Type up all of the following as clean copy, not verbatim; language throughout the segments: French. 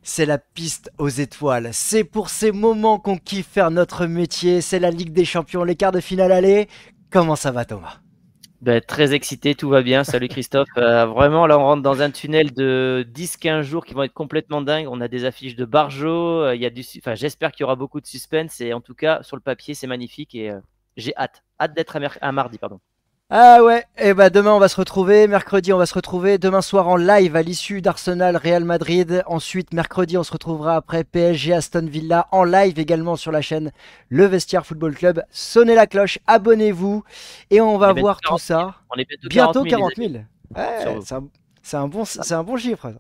C'est la piste aux étoiles. C'est pour ces moments qu'on kiffe faire notre métier. C'est la Ligue des Champions, les quarts de finale aller. Comment ça va, Thomas? Ben, très excité, tout va bien. Salut Christophe. Vraiment, là, on rentre dans un tunnel de 10-15 jours qui vont être complètement dingues. On a des affiches de Barjo. Il y a enfin, j'espère qu'il y aura beaucoup de suspense. Et en tout cas, sur le papier, c'est magnifique. Et j'ai hâte. Hâte d'être à mardi, pardon. Ah ouais, et bah demain on va se retrouver, mercredi on va se retrouver, demain soir en live à l'issue d'Arsenal Real Madrid. Ensuite mercredi on se retrouvera après PSG Aston Villa en live également sur la chaîne Le Vestiaire Football Club. Sonnez la cloche, abonnez-vous et on On va est bientôt voir tout 40 000. ça. On est bientôt 40 Bientôt 000, les 40 amis. 000. Sur Ouais, vous. c'est un bon chiffre.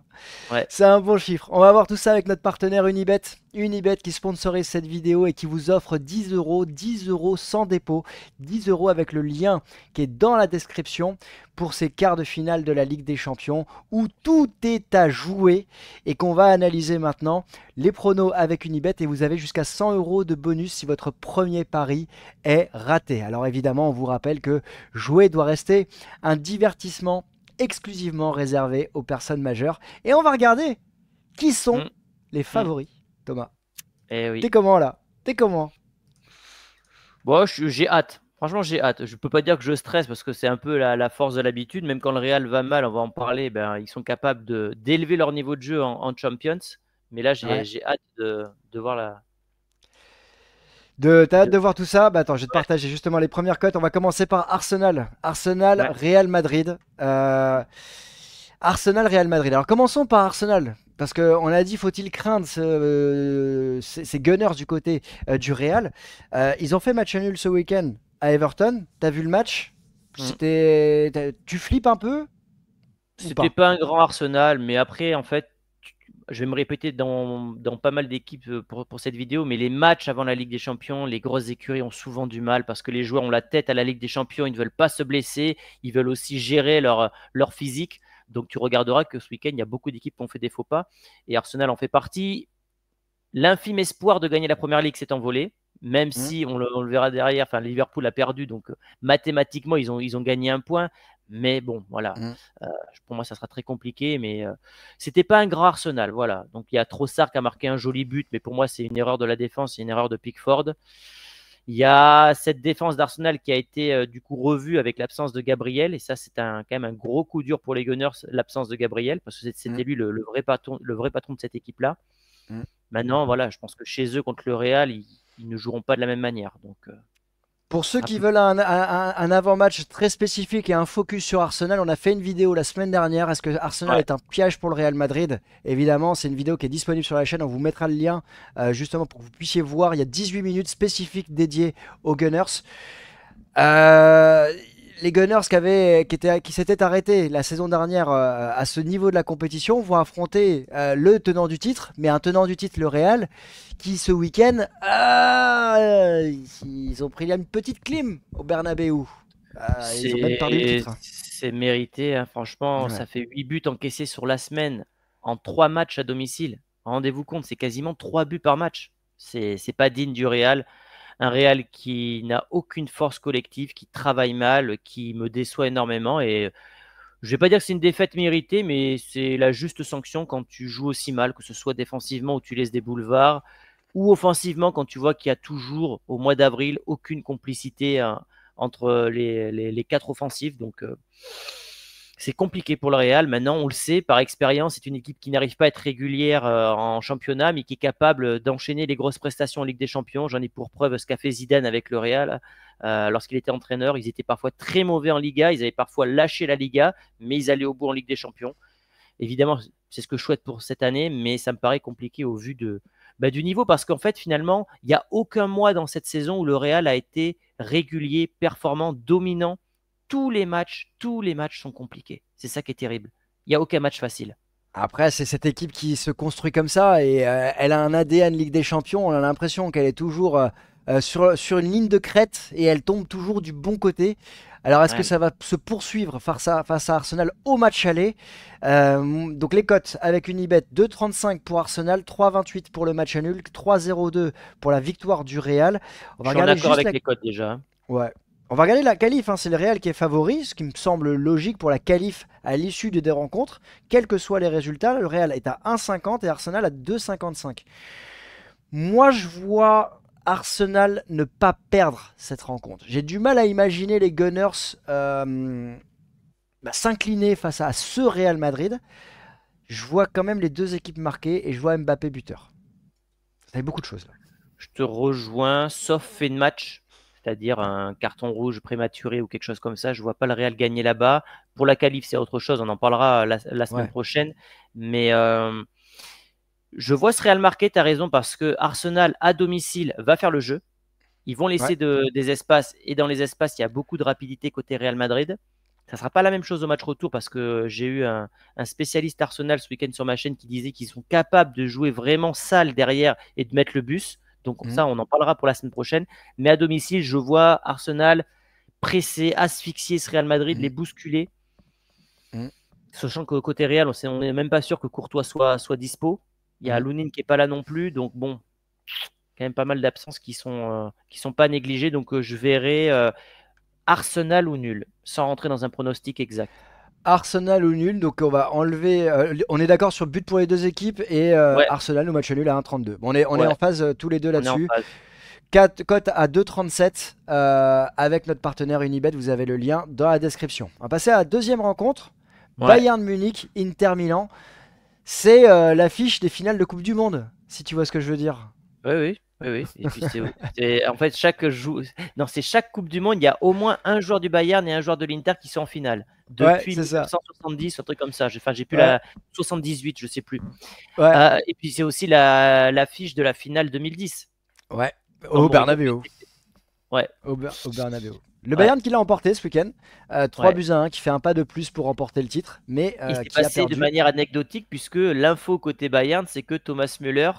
Ouais. C'est un bon chiffre. On va voir tout ça avec notre partenaire Unibet. Unibet qui sponsorise cette vidéo et qui vous offre 10 euros sans dépôt. 10 euros avec le lien qui est dans la description pour ces quarts de finale de la Ligue des Champions où tout est à jouer et qu'on va analyser maintenant. Les pronos avec Unibet et vous avez jusqu'à 100 euros de bonus si votre premier pari est raté. Alors évidemment, on vous rappelle que jouer doit rester un divertissement exclusivement réservé aux personnes majeures. Et on va regarder qui sont Mm, les mm. favoris. Thomas, Eh t'es oui. comment là? T'es comment? Bon, j'ai hâte. Franchement, j'ai hâte. Je peux pas dire que je stresse parce que c'est un peu la force de l'habitude. Même quand le Real va mal, on va en parler. Ben, ils sont capables d'élever leur niveau de jeu en Champions. Mais là, Ouais. j'ai hâte de voir la. T'as hâte de- de voir tout ça? Bah attends, je vais te Ouais, partager justement les premières cotes. On va commencer par Arsenal. Arsenal, ouais. Real Madrid. Arsenal, Real Madrid. Alors commençons par Arsenal. Parce qu'on a dit, faut-il craindre ces Gunners du côté du Real. Ils ont fait match nul ce week-end à Everton. T'as vu le match? Mm. Tu flippes un peu ou C'était pas? pas un grand Arsenal, mais après, en fait, je vais me répéter dans pas mal d'équipes pour cette vidéo, mais les matchs avant la Ligue des Champions, les grosses écuries ont souvent du mal parce que les joueurs ont la tête à la Ligue des Champions, ils ne veulent pas se blesser, ils veulent aussi gérer leur physique. Donc tu regarderas que ce week-end, il y a beaucoup d'équipes qui ont fait des faux pas et Arsenal en fait partie. L'infime espoir de gagner la première ligue s'est envolé, même Hmm. si on le verra derrière. Enfin, Liverpool a perdu, donc mathématiquement, ils ont gagné un point. Mais bon, voilà. Hmm. Euh, pour moi, ça sera très compliqué. Mais c'était pas un grand Arsenal. Voilà. Donc il y a Trossard qui a marqué un joli but, mais pour moi, c'est une erreur de la défense, c'est une erreur de Pickford. Il y a cette défense d'Arsenal qui a été du coup revue avec l'absence de Gabriel. Et ça, c'est quand même un gros coup dur pour les Gunners, l'absence de Gabriel, parce que Hmm. c'était lui le vrai patron de cette équipe-là. Hmm. Maintenant, voilà, je pense que chez eux, contre le Real, ils ne joueront pas de la même manière. Donc, Pour ce ceux sera qui plus. veulent un avant-match très spécifique et un focus sur Arsenal, on a fait une vidéo la semaine dernière. Est-ce que Arsenal Ouais. est un piège pour le Real Madrid? Évidemment, c'est une vidéo qui est disponible sur la chaîne. On vous mettra le lien justement pour que vous puissiez voir. Il y a 18 minutes spécifiques dédiées aux Gunners. Euh, les Gunners qui s'étaient arrêtés la saison dernière à ce niveau de la compétition vont affronter le tenant du titre, mais un tenant du titre, le Real, qui ce week-end, ils ont pris une petite clim au Bernabeu. Ils ont même perdu le titre. C'est mérité, hein. Franchement, Ouais. ça fait 8 buts encaissés sur la semaine en 3 matchs à domicile. Rendez-vous compte, c'est quasiment 3 buts par match. C'est pas digne du Real. Un Real qui n'a aucune force collective, qui travaille mal, qui me déçoit énormément. Et je vais pas dire que c'est une défaite méritée, mais c'est la juste sanction quand tu joues aussi mal, que ce soit défensivement où tu laisses des boulevards, ou offensivement quand tu vois qu'il y a toujours, au mois d'avril, aucune complicité hein, entre les quatre offensifs. Donc, c'est compliqué pour le Real. Maintenant, on le sait, par expérience, c'est une équipe qui n'arrive pas à être régulière en championnat, mais qui est capable d'enchaîner les grosses prestations en Ligue des Champions. J'en ai pour preuve ce qu'a fait Zidane avec le Real. Lorsqu'il était entraîneur, ils étaient parfois très mauvais en Liga, ils avaient parfois lâché la Liga, mais ils allaient au bout en Ligue des Champions. Évidemment, c'est ce que je souhaite pour cette année, mais ça me paraît compliqué au vu du niveau, parce qu'en fait, finalement, il n'y a aucun mois dans cette saison où le Real a été régulier, performant, dominant. Tous les matchs sont compliqués. C'est ça qui est terrible. Il n'y a aucun match facile. Après, c'est cette équipe qui se construit comme ça et elle a un ADN Ligue des Champions. On a l'impression qu'elle est toujours sur une ligne de crête et elle tombe toujours du bon côté. Alors, est-ce que Ouais, ça va se poursuivre face à Arsenal au match aller? Donc, les cotes avec une ibet 2,35 pour Arsenal, 3,28 pour le match nul, 3,02 pour la victoire du Real. On je va suis en regarder accord juste avec la. les codes déjà, hein. Ouais. On va regarder la qualif, hein, c'est le Real qui est favori, ce qui me semble logique pour la qualif à l'issue des deux rencontres. Quels que soient les résultats, le Real est à 1,50 et Arsenal à 2,55. Moi, je vois Arsenal ne pas perdre cette rencontre. J'ai du mal à imaginer les Gunners s'incliner face à ce Real Madrid. Je vois quand même les deux équipes marquées et je vois Mbappé buteur. Ça fait beaucoup de choses là. Je te rejoins, sauf fait de match, c'est-à-dire un carton rouge prématuré ou quelque chose comme ça. Je vois pas le Real gagner là-bas. Pour la qualif, c'est autre chose. On en parlera la semaine Ouais. prochaine. Mais je vois ce Real marqué, tu as raison, parce que Arsenal, à domicile, va faire le jeu. Ils vont Ouais. laisser des espaces. Et dans les espaces, il y a beaucoup de rapidité côté Real Madrid. Ça ne sera pas la même chose au match retour parce que j'ai eu un spécialiste Arsenal ce week-end sur ma chaîne qui disait qu'ils sont capables de jouer vraiment sale derrière et de mettre le bus. Donc Mhm. ça, on en parlera pour la semaine prochaine. Mais à domicile, je vois Arsenal presser, asphyxier ce Real Madrid, Mhm. les bousculer. Mhm. Sachant que côté Real, on n'est même pas sûr que Courtois soit dispo. Il y a Mhm. Lounine qui n'est pas là non plus. Donc bon, quand même pas mal d'absences qui sont pas négligées. Donc je verrai Arsenal ou nul, sans rentrer dans un pronostic exact. Arsenal ou nul, donc on va enlever. On est d'accord sur but pour les deux équipes et Ouais, Arsenal ou match nul à 1,32. Bon, on est ouais, en phase tous les deux on est en là-dessus. phase. Cote à 2,37 avec notre partenaire Unibet. Vous avez le lien dans la description. On va passer à la deuxième rencontre. Ouais, Bayern Munich, Inter Milan. C'est l'affiche des finales de Coupe du Monde, si tu vois ce que je veux dire. oui, oui, oui, oui. Et puis en fait c'est chaque Coupe du Monde, il y a au moins un joueur du Bayern et un joueur de l'Inter qui sont en finale Ouais, depuis c'est ça. 1970, un truc comme ça. Enfin, j'ai plus Ouais, la 78, je sais plus. ouais, Et puis c'est aussi l'affiche de la finale 2010. ouais. Quand Au Mourinho Bernabéu. Ouais, Au Bernabéu. Le ouais. Bayern qui l'a emporté ce week-end. 3 Ouais. buts à 1, qui fait un pas de plus pour remporter le titre, mais Et c'est qui a passé de perdu. manière anecdotique puisque l'info côté Bayern, c'est que Thomas Müller,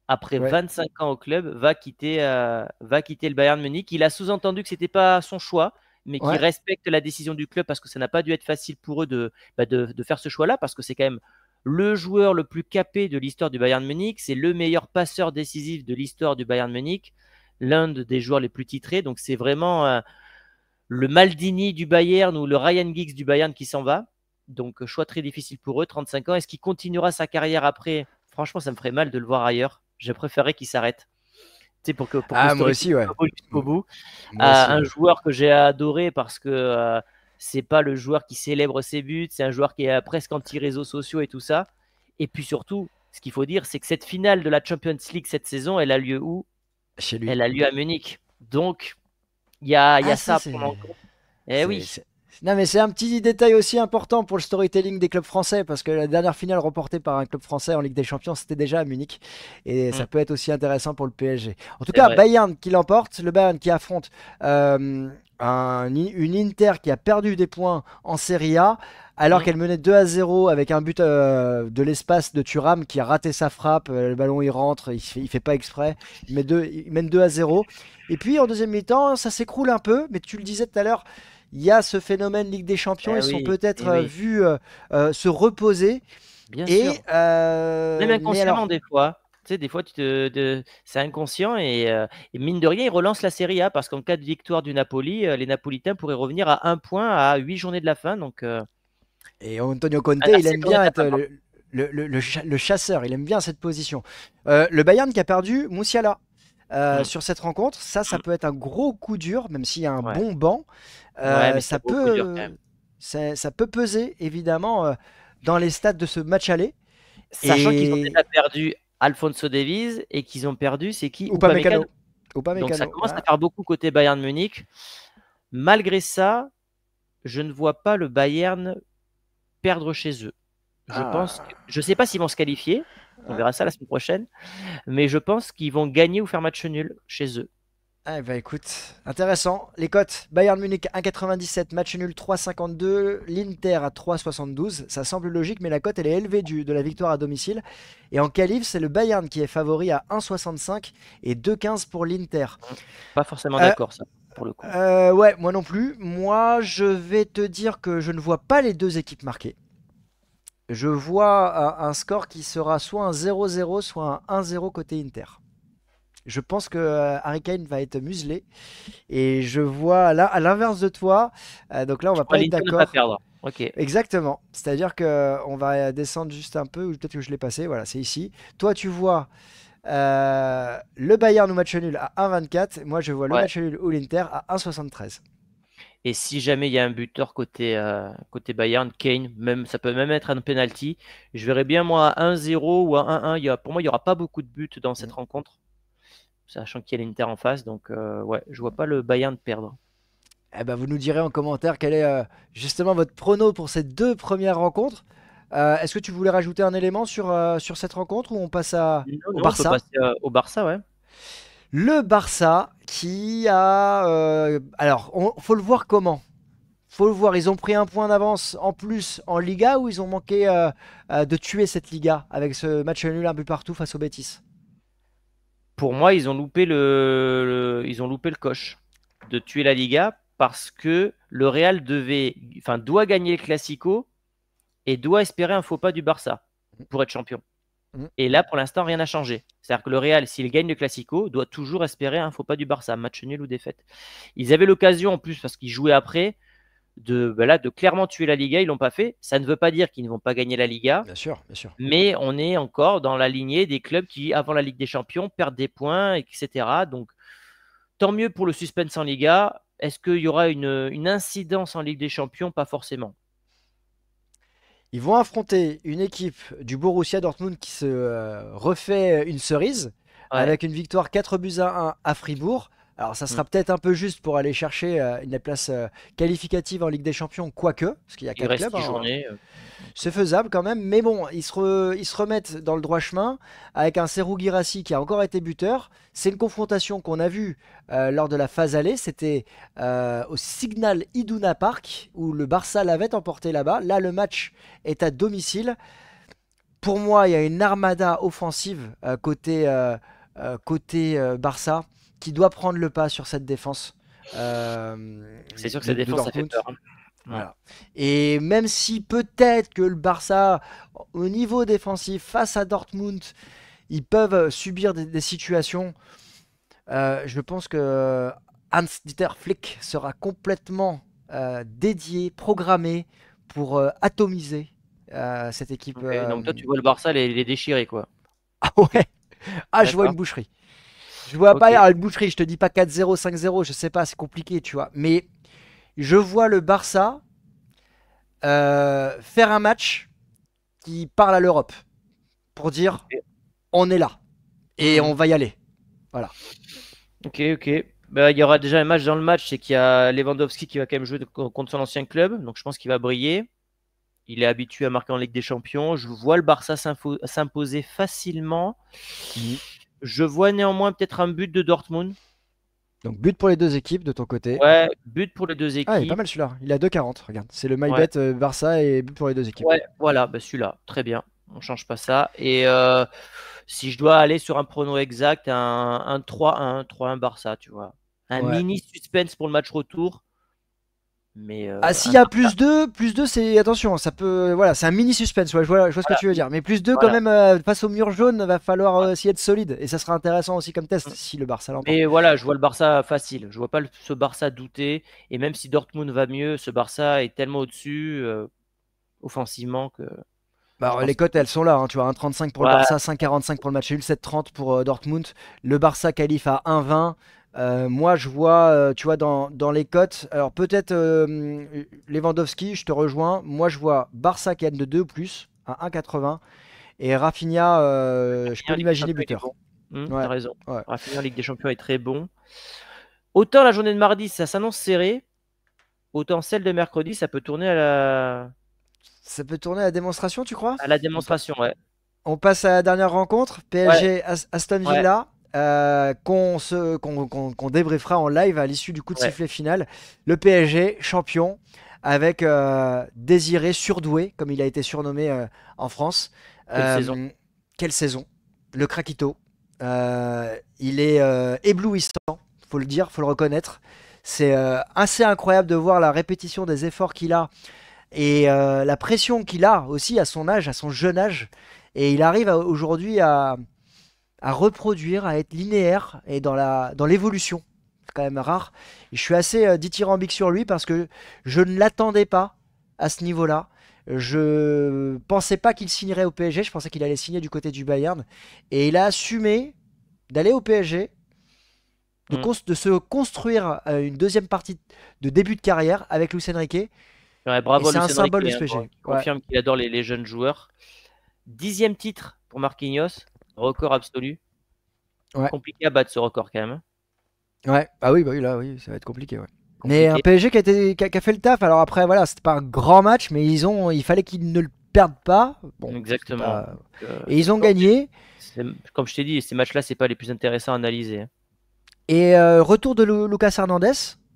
après Ouais, 25 ans au club, va quitter le Bayern Munich. Il a sous-entendu que c'était pas son choix, mais qu'il ouais, respecte la décision du club parce que ça n'a pas dû être facile pour eux de faire ce choix-là parce que c'est quand même le joueur le plus capé de l'histoire du Bayern Munich. C'est le meilleur passeur décisif de l'histoire du Bayern Munich, l'un des joueurs les plus titrés. Donc c'est vraiment le Maldini du Bayern ou le Ryan Giggs du Bayern qui s'en va. Donc, choix très difficile pour eux, 35 ans. Est-ce qu'il continuera sa carrière après? Franchement, ça me ferait mal de le voir ailleurs. Je préférerais qu'il s'arrête. Tu sais, pour que le Ah, moi storytelling aussi, ouais. soit beau jusqu'au M- bout. Moi aussi, Un ouais. joueur que j'ai adoré parce que c'est pas le joueur qui célèbre ses buts, c'est un joueur qui est presque anti-réseaux sociaux et tout ça. Et puis surtout, ce qu'il faut dire, c'est que cette finale de la Champions League cette saison, elle a lieu où? Chez lui. Elle a lieu à Munich. Donc, il y Ah, a ça, ça à prendre en compte. Eh c'est- oui. c'est- Non, mais c'est un petit détail aussi important pour le storytelling des clubs français, parce que la dernière finale remportée par un club français en Ligue des Champions, c'était déjà à Munich, et ça Mm, peut être aussi intéressant pour le PSG. En tout c'est cas, vrai. Bayern qui l'emporte, le Bayern qui affronte une Inter qui a perdu des points en Serie A, alors Mm. qu'elle menait 2-0 avec un but de l'espace de Thuram qui a raté sa frappe, le ballon il rentre, il fait pas exprès, il mène 2-0. Et puis en deuxième mi-temps, ça s'écroule un peu, mais tu le disais tout à l'heure, il y a ce phénomène Ligue des Champions, Eh ils sont oui, peut-être eh oui, vus se reposer. bien Et sûr. Même mais alors, inconsciemment, des fois. Tu sais, des fois, c'est inconscient et mine de rien, ils relancent la Serie A parce qu'en cas de victoire du Napoli, les Napolitains pourraient revenir à un point à 8 journées de la fin. Donc, et Antonio Conte, il assez aime grande bien étape être encore. le chasseur, il aime bien cette position. Le Bayern qui a perdu Moussiala Mm, sur cette rencontre, ça mm, peut être un gros coup dur, même s'il y a un ouais. bon banc. Ouais, mais c'est Ça un gros coup dur quand peut, même. ça peut peser évidemment dans les stats de ce match aller. Sachant qu'ils ont Et déjà perdu Alfonso Davies et qu'ils ont perdu, c'est qui? Upamecano. Upamecano, Donc, ça Upamecano, commence ouais. à faire beaucoup côté Bayern Munich. Malgré ça, je ne vois pas le Bayern perdre chez eux. Ah, Je sais pas s'ils vont se qualifier. On ouais. verra ça la semaine prochaine. Mais je pense qu'ils vont gagner ou faire match nul chez eux. Ah bah écoute, intéressant. Les cotes, Bayern Munich 1,97, match nul 3,52, l'Inter à 3,72. Ça semble logique, mais la cote elle est élevée de la victoire à domicile. Et en qualif, c'est le Bayern qui est favori à 1,65 et 2,15 pour l'Inter. Pas forcément Euh, d'accord, ça, pour le coup. ouais, moi non plus. Moi, je vais te dire que je ne vois pas les deux équipes marquées. Je vois un score qui sera soit un 0-0, soit un 1-0 côté Inter. Je pense que Harry Kane va être muselé. Et je vois là, à l'inverse de toi, donc là, on Tu va crois pas être l'Inter ne pas d'accord. perdre. Ok. Exactement. C'est-à-dire que on va descendre juste un peu, ou peut-être que je l'ai passé. Voilà, c'est ici. Toi, tu vois le Bayern ou match nul à 1,24. Moi, je vois le Ouais. match nul ou l'Inter à 1,73. Et si jamais il y a un buteur côté Bayern, Kane, même, ça peut même être un penalty. Je verrais bien moi à 1-0 ou à 1-1. Pour moi, il n'y aura pas beaucoup de buts dans cette Mm. rencontre, sachant qu'il y a l'Inter en face. Donc, ouais, je vois pas le Bayern perdre. Eh ben, vous nous direz en commentaire quel est justement votre prono pour ces deux premières rencontres. Est-ce que tu voulais rajouter un élément sur cette rencontre ou on passe Non, au non, on peut Barça? passer au Barça, ouais. Le Barça qui a... alors, faut le voir comment? Faut le voir, ils ont pris un point d'avance en plus en Liga ou ils ont manqué de tuer cette Liga avec ce match nul un but partout face au Betis. Pour moi, ils ont loupé le coche de tuer la Liga parce que le Real doit gagner le Classico et doit espérer un faux pas du Barça pour être champion. Mm. Et là, pour l'instant, rien n'a changé. C'est-à-dire que le Real, s'il gagne le Classico, doit toujours espérer un faux pas du Barça, match nul ou défaite. Ils avaient l'occasion, en plus, parce qu'ils jouaient après, de clairement tuer la Liga. Ils l'ont pas fait. Ça ne veut pas dire qu'ils ne vont pas gagner la Liga, Bien sûr, bien sûr. mais on est encore dans la lignée des clubs qui, avant la Ligue des Champions, perdent des points, etc. Donc, tant mieux pour le suspense en Liga. Est-ce qu'il y aura une incidence en Ligue des Champions? Pas forcément. Ils vont affronter une équipe du Borussia Dortmund qui se refait une cerise Ouais, avec une victoire 4 buts à 1 à Fribourg. Alors ça mm. sera peut-être un peu juste pour aller chercher une place qualificative en Ligue des Champions, quoique, parce qu'il y a Il 4 reste clubs, 10 hein. journées. C'est faisable quand même, mais bon, ils se remettent dans le droit chemin avec un Serhou Guirassy qui a encore été buteur. C'est une confrontation qu'on a vue lors de la phase aller, c'était au Signal Iduna Park où le Barça l'avait emporté là-bas. Là, le match est à domicile. Pour moi, il y a une armada offensive côté Barça qui doit prendre le pas sur cette défense C'est sûr que de cette défense, ça fait Dortmund. peur, hein. Mm. Voilà. Et même si peut-être que le Barça, au niveau défensif, face à Dortmund, ils peuvent subir des situations, je pense que Hans-Dieter Flick sera complètement dédié, programmé pour atomiser cette équipe. Ok, donc toi, tu vois le Barça les déchirer, quoi. Ah Ok, ouais, ah je vois une d'accord. boucherie. Je vois pas Ok. une boucherie, je te dis pas 4-0, 5-0, je sais pas, c'est compliqué, tu vois. Mais je vois le Barça faire un match qui parle à l'Europe pour dire Ok. on est là et on Mhm. va y aller. Voilà. Ok, ok. Bah, il y aura déjà un match dans le match, c'est qu'il y a Lewandowski qui va quand même jouer contre son ancien club, donc je pense qu'il va briller. Il est habitué à marquer en Ligue des Champions. Je vois le Barça s'imposer facilement. Mhm. Je vois néanmoins peut-être un but de Dortmund. Donc but pour les deux équipes de ton côté. Ouais, but pour les deux Ah, il est pas équipes. mal celui-là. Il a 2,40. Regarde, c'est le Ouais, MyBet Barça et but pour les deux équipes. ouais, voilà, bah celui-là, très bien. On change pas ça. Et si je dois aller sur un prono exact, un 3-1, 3-1 Barça, tu vois. Un Ouais. mini suspense pour le match retour, mais Ah, s'il un y a Barça. plus 2 c'est attention, ça peut voilà, c'est un mini suspense. Ouais, je vois ce que Voilà, tu veux dire. Mais plus 2 quand voilà. même face au mur jaune, va falloir aussi être solide et ça sera intéressant aussi comme test Mm. si le Barça l'emporte. Mais voilà, je vois le Barça facile. Je vois pas ce Barça douter. Et même si Dortmund va mieux, ce Barça est tellement au-dessus offensivement que Bah, je les pense. cotes, elles sont là, hein, tu vois, 1,35 pour le Ouais, Barça, 5,45 pour le match nul, 7,30 pour Dortmund. Le Barça qualifie à 1,20. Moi, je vois, tu vois, dans les cotes, alors peut-être Lewandowski, je te rejoins. Moi, je vois Barça qui gagne de 2 ou plus à 1,80 et Rafinha, je peux Rafinha en Ligue des l'imaginer Champions, il est buteur. bon. T'as Ouais, raison. ouais. Rafinha en Ligue des Champions est très bon. Autant la journée de mardi, ça s'annonce serré, autant celle de mercredi, ça peut tourner Ça peut tourner à la démonstration, tu crois? à la On, pa- démonstration. Ouais, on passe à la dernière rencontre, ouais, PSG Aston ouais, Villa, qu'on débriefera en live à l'issue du coup de ouais. sifflet final. Le PSG champion avec Désiré Surdoué, comme il a été surnommé en France. Quelle saison. Euh, Quelle saison! Le Craquito. Il est éblouissant, faut le dire, faut le reconnaître. C'est assez incroyable de voir la répétition des efforts qu'il a et la pression qu'il a aussi à son âge, à son jeune âge. Et il arrive aujourd'hui à reproduire, à être linéaire et dans l'évolution. C'est quand même rare. Et je suis assez dithyrambique sur lui parce que je ne l'attendais pas à ce niveau-là. Je pensais pas qu'il signerait au PSG. Je pensais qu'il allait signer du côté du Bayern. Et il a assumé d'aller au PSG, Mm. de se construire une deuxième partie de début de carrière avec Luis Enrique. Ouais, Et bravo à c'est un Luis Enrique, symbole de ce hein, PSG. qui Ouais. confirme qu'il adore les jeunes joueurs. 10e titre pour Marquinhos, record absolu. Ouais. Compliqué à battre ce record quand même, hein. Ouais. Ah oui, bah oui, là, oui, ça va être compliqué. Ouais. Mais un Compliqué. PSG qui a fait le taf. Alors après, voilà, c'était pas un grand match, mais il fallait qu'ils ne le perdent pas. Bon, c'était Exactement. pas. Et ils ont gagné. Comme je t'ai dit, ces matchs-là, c'est pas les plus intéressants à analyser, hein. Et retour de Lucas Hernandez,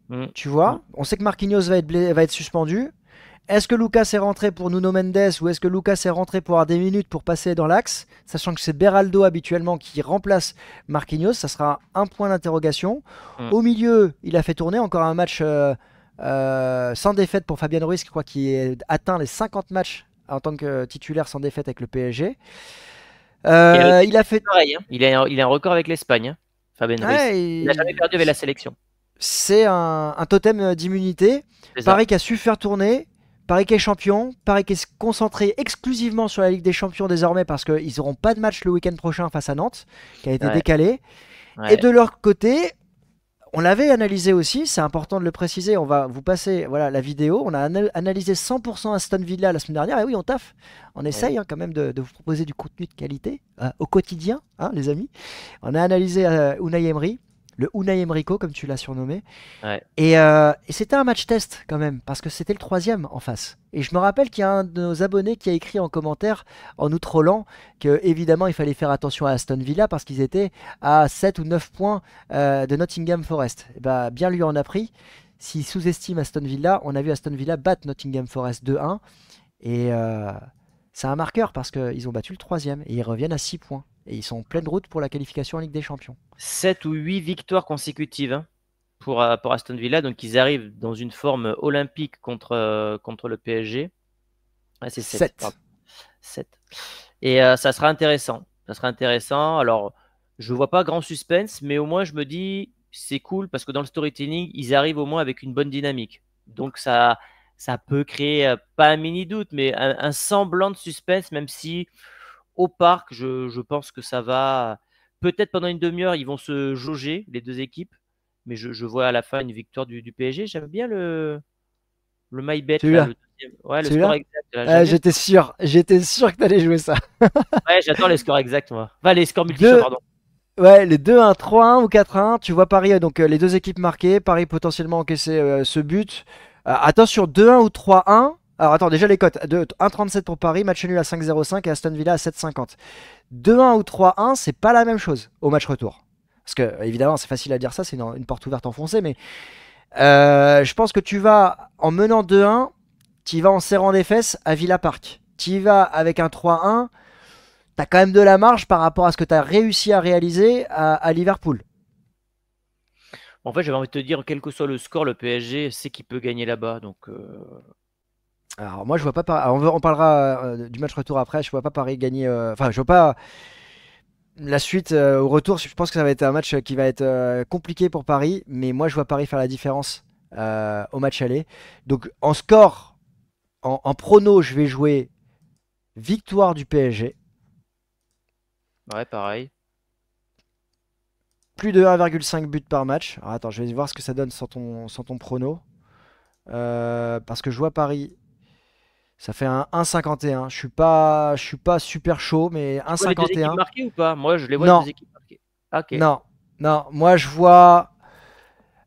Mm. tu Mm. vois. On sait que Marquinhos va être suspendu. Est-ce que Lucas est rentré pour Nuno Mendes ou est-ce que Lucas est rentré pour avoir des minutes pour passer dans l'axe? Sachant que c'est Beraldo habituellement qui remplace Marquinhos, ça sera un point d'interrogation. Mm. Au milieu, il a fait tourner encore un match sans défaite pour Fabian Ruiz, je crois qu'il a atteint les 50 matchs en tant que titulaire sans défaite avec le PSG. Et Il a fait. pareil, hein. Il a un record avec l'Espagne, hein, Fabien Ruiz. Ouais, Il n'a jamais perdu avec la sélection. c'est un totem d'immunité. C'est ça. Paris qui a su faire tourner. Paris qui est champion. Paris qui est concentré exclusivement sur la Ligue des Champions désormais parce qu'ils n'auront pas de match le week-end prochain face à Nantes, qui a été Ouais, décalé. Et ouais. de leur côté, on l'avait analysé aussi, c'est important de le préciser. On va vous passer voilà, la vidéo. On a analysé 100% Aston Villa la semaine dernière. Et oui, on taffe. On essaye quand même de vous proposer du contenu de qualité au quotidien, hein, les amis. On a analysé Unai Emery, le Unai Emeryco, comme tu l'as surnommé. Ouais. Et c'était un match test quand même, parce que c'était le troisième en face. Et je me rappelle qu'il y a un de nos abonnés qui a écrit en commentaire, en nous trollant, que évidemment il fallait faire attention à Aston Villa parce qu'ils étaient à 7 ou 9 points de Nottingham Forest. Et bah, bien lui en a pris. S'il sous-estime Aston Villa, on a vu Aston Villa battre Nottingham Forest 2-1. Et c'est un marqueur parce qu'ils ont battu le troisième et ils reviennent à 6 points. Et ils sont en pleine route pour la qualification en Ligue des Champions. 7 ou 8 victoires consécutives, hein, pour Aston Villa. Donc, ils arrivent dans une forme olympique contre le PSG. Ah, c'est 7, 7. pardon. 7. Et ça sera intéressant. Ça sera intéressant. Alors, je ne vois pas grand suspense, mais au moins, je me dis, c'est cool parce que dans le storytelling, ils arrivent au moins avec une bonne dynamique. Donc, ça peut créer, pas un mini doute, mais un semblant de suspense, même si au parc, je pense que ça va. Peut-être pendant une demi-heure, ils vont se jauger, les deux équipes. Mais je vois à la fin une victoire du PSG. J'aime bien le my bet, là, Celui-là. le deuxième. Ouais, le score Celui-là. exact. Là, j'aime bien. J'étais sûr que t'allais jouer ça. Ouais, j'adore les scores exacts, moi. Enfin, les scores multi-choix, Deux, pardon. ouais, les 2-1, 3-1 ou 4-1. Tu vois Paris, donc les deux équipes marquées. Paris potentiellement encaissé ce but. Attention, 2-1 ou 3-1. Alors attends, déjà les cotes. 1,37 pour Paris, match nul à 5,05 et Aston Villa à 7,50. 2-1 ou 3-1, c'est pas la même chose au match retour. Parce que évidemment, c'est facile à dire ça, c'est une porte ouverte enfoncée, mais je pense que tu vas en menant 2-1, tu y vas en serrant les fesses à Villa Park. Tu y vas avec un 3-1, tu as quand même de la marge par rapport à ce que tu as réussi à réaliser à Liverpool. En fait, j'avais envie de te dire, quel que soit le score, le PSG sait qu'il peut gagner là-bas. Donc, Alors moi je vois pas on parlera du match retour après, je vois pas Paris gagner enfin je vois pas la suite au retour, je pense que ça va être un match qui va être compliqué pour Paris, mais moi je vois Paris faire la différence au match aller. Donc en score, en prono, je vais jouer victoire du PSG. ouais, pareil. Plus de 1,5 buts par match. Alors, attends, je vais voir ce que ça donne sans ton prono. Parce que je vois Paris, ça fait un 1,51. Je suis pas super chaud, mais Tu vois les deux équipes 1,51. marquées ou pas? Moi, je les vois, les Non, deux équipes marquées. Ah, ok. non, non. Moi, je vois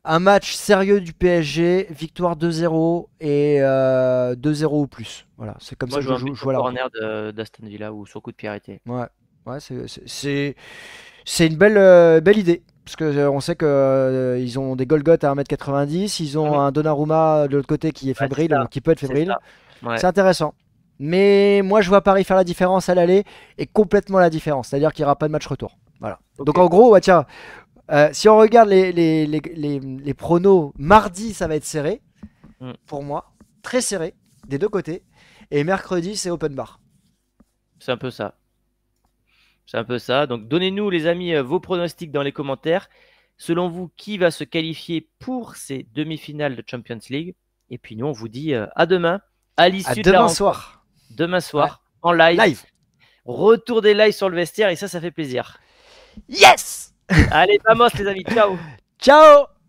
un match sérieux du PSG, victoire 2-0 et 2-0 ou plus. Voilà, c'est comme Moi, ça je que vois un but je au vois la rencontre. corner d'Aston Villa ou sur coup de pied arrêté. Ouais, ouais, c'est une belle idée. Parce que on sait que ils ont des Golgoth à 1,90 m, ils ont Mhm. un Donnarumma de l'autre côté qui est Ouais, c'est fébrile, ça. qui peut être C'est fébrile. ça. Ouais. C'est intéressant. Mais moi, je vois Paris faire la différence à l'aller et complètement la différence. C'est-à-dire qu'il n'y aura pas de match retour. Voilà. Donc Ok. en gros, ouais, tiens, si on regarde les pronos, mardi, ça va être serré Mm. pour moi. Très serré, des deux côtés. Et mercredi, c'est open bar. C'est un peu ça. C'est un peu ça. Donc, donnez-nous, les amis, vos pronostics dans les commentaires. Selon vous, qui va se qualifier pour ces demi-finales de Champions League? Et puis, nous, on vous dit à demain, à l'issue de la demain rencontre. soir. Demain soir, Ouais. en live. Live. Retour des lives sur le vestiaire et ça fait plaisir. Yes! Allez, vamos, les amis. Ciao! Ciao!